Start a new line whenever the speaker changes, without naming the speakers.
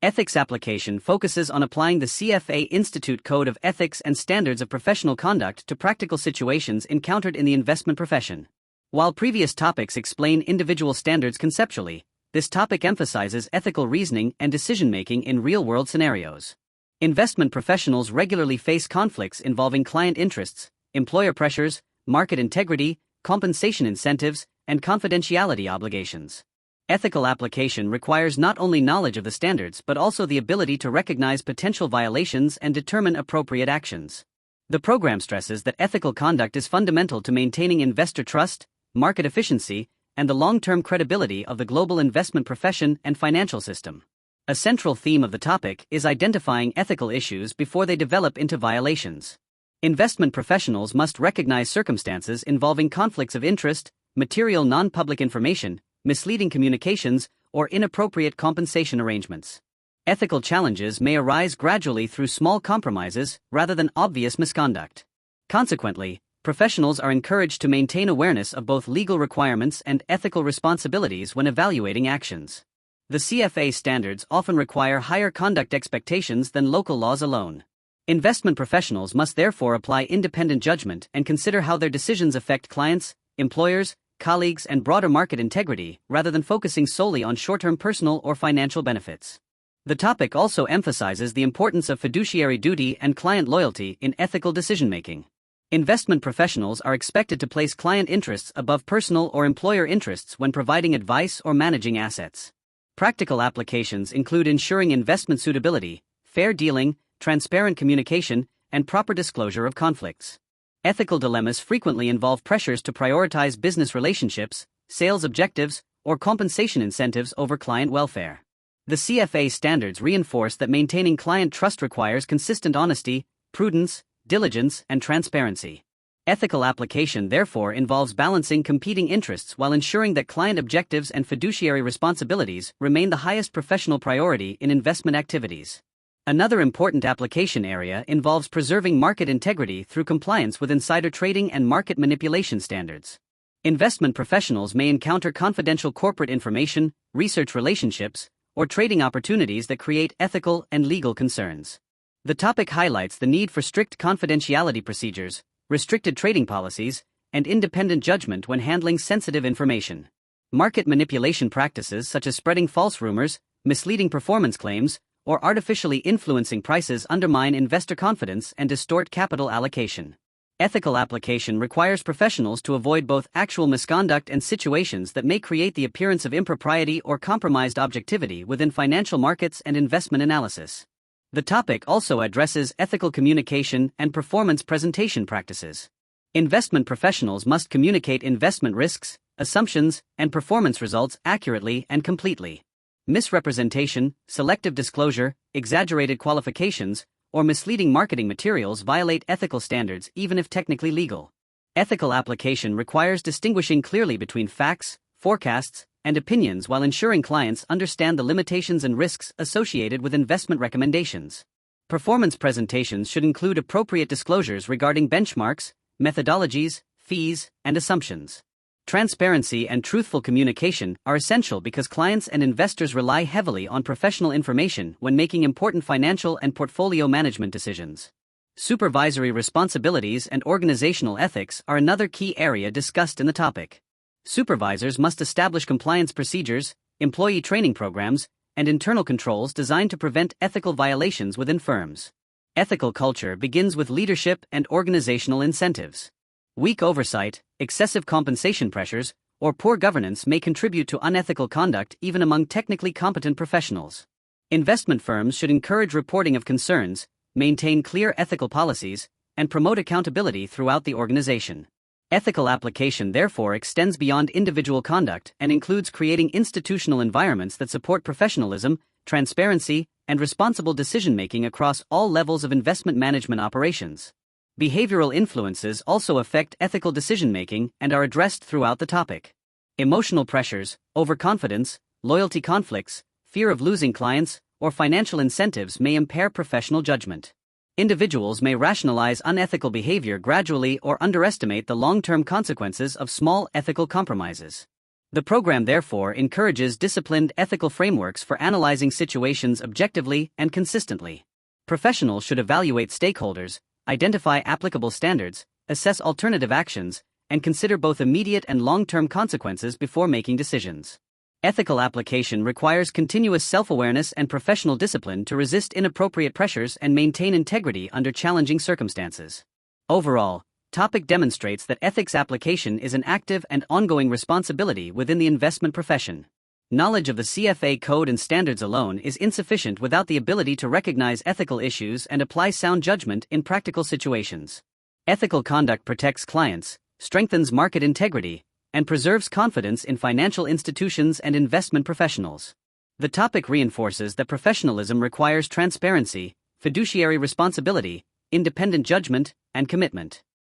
Ethics application focuses on applying the CFA Institute Code of Ethics and Standards of Professional Conduct to practical situations encountered in the investment profession. While previous topics explain individual standards conceptually, this topic emphasizes ethical reasoning and decision-making in real-world scenarios. Investment professionals regularly face conflicts involving client interests, employer pressures, market integrity, compensation incentives, and confidentiality obligations. Ethical application requires not only knowledge of the standards but also the ability to recognize potential violations and determine appropriate actions. The program stresses that ethical conduct is fundamental to maintaining investor trust, market efficiency, and the long-term credibility of the global investment profession and financial system. A central theme of the topic is identifying ethical issues before they develop into violations. Investment professionals must recognize circumstances involving conflicts of interest, material non-public information, misleading communications, or inappropriate compensation arrangements. Ethical challenges may arise gradually through small compromises rather than obvious misconduct. Consequently, professionals are encouraged to maintain awareness of both legal requirements and ethical responsibilities when evaluating actions. The CFA standards often require higher conduct expectations than local laws alone. Investment professionals must therefore apply independent judgment and consider how their decisions affect clients, employers, colleagues, and broader market integrity, rather than focusing solely on short-term personal or financial benefits. The topic also emphasizes the importance of fiduciary duty and client loyalty in ethical decision-making. Investment professionals are expected to place client interests above personal or employer interests when providing advice or managing assets. Practical applications include ensuring investment suitability, fair dealing, transparent communication, and proper disclosure of conflicts. Ethical dilemmas frequently involve pressures to prioritize business relationships, sales objectives, or compensation incentives over client welfare. The CFA standards reinforce that maintaining client trust requires consistent honesty, prudence, diligence, and transparency. Ethical application therefore involves balancing competing interests while ensuring that client objectives and fiduciary responsibilities remain the highest professional priority in investment activities. Another important application area involves preserving market integrity through compliance with insider trading and market manipulation standards. Investment professionals may encounter confidential corporate information, research relationships, or trading opportunities that create ethical and legal concerns. The topic highlights the need for strict confidentiality procedures, restricted trading policies, and independent judgment when handling sensitive information. Market manipulation practices such as spreading false rumors, misleading performance claims, or artificially influencing prices undermine investor confidence and distort capital allocation. Ethical application requires professionals to avoid both actual misconduct and situations that may create the appearance of impropriety or compromised objectivity within financial markets and investment analysis. The topic also addresses ethical communication and performance presentation practices. Investment professionals must communicate investment risks, assumptions, and performance results accurately and completely. Misrepresentation, selective disclosure, exaggerated qualifications, or misleading marketing materials violate ethical standards even if technically legal. Ethical application requires distinguishing clearly between facts, forecasts, and opinions while ensuring clients understand the limitations and risks associated with investment recommendations. Performance presentations should include appropriate disclosures regarding benchmarks, methodologies, fees, and assumptions. Transparency and truthful communication are essential because clients and investors rely heavily on professional information when making important financial and portfolio management decisions. Supervisory responsibilities and organizational ethics are another key area discussed in the topic. Supervisors must establish compliance procedures, employee training programs, and internal controls designed to prevent ethical violations within firms. Ethical culture begins with leadership and organizational incentives. Weak oversight, excessive compensation pressures, or poor governance may contribute to unethical conduct even among technically competent professionals. Investment firms should encourage reporting of concerns, maintain clear ethical policies, and promote accountability throughout the organization. Ethical application therefore extends beyond individual conduct and includes creating institutional environments that support professionalism, transparency, and responsible decision-making across all levels of investment management operations. Behavioral influences also affect ethical decision-making and are addressed throughout the topic. Emotional pressures, overconfidence, loyalty conflicts, fear of losing clients, or financial incentives may impair professional judgment. Individuals may rationalize unethical behavior gradually or underestimate the long-term consequences of small ethical compromises. The program therefore encourages disciplined ethical frameworks for analyzing situations objectively and consistently. Professionals should evaluate stakeholders, identify applicable standards, assess alternative actions, and consider both immediate and long-term consequences before making decisions. Ethical application requires continuous self-awareness and professional discipline to resist inappropriate pressures and maintain integrity under challenging circumstances. Overall, topic demonstrates that ethics application is an active and ongoing responsibility within the investment profession. Knowledge of the CFA code and standards alone is insufficient without the ability to recognize ethical issues and apply sound judgment in practical situations. Ethical conduct protects clients, strengthens market integrity, and preserves confidence in financial institutions and investment professionals. The topic reinforces that professionalism requires transparency, fiduciary responsibility, independent judgment, and commitment.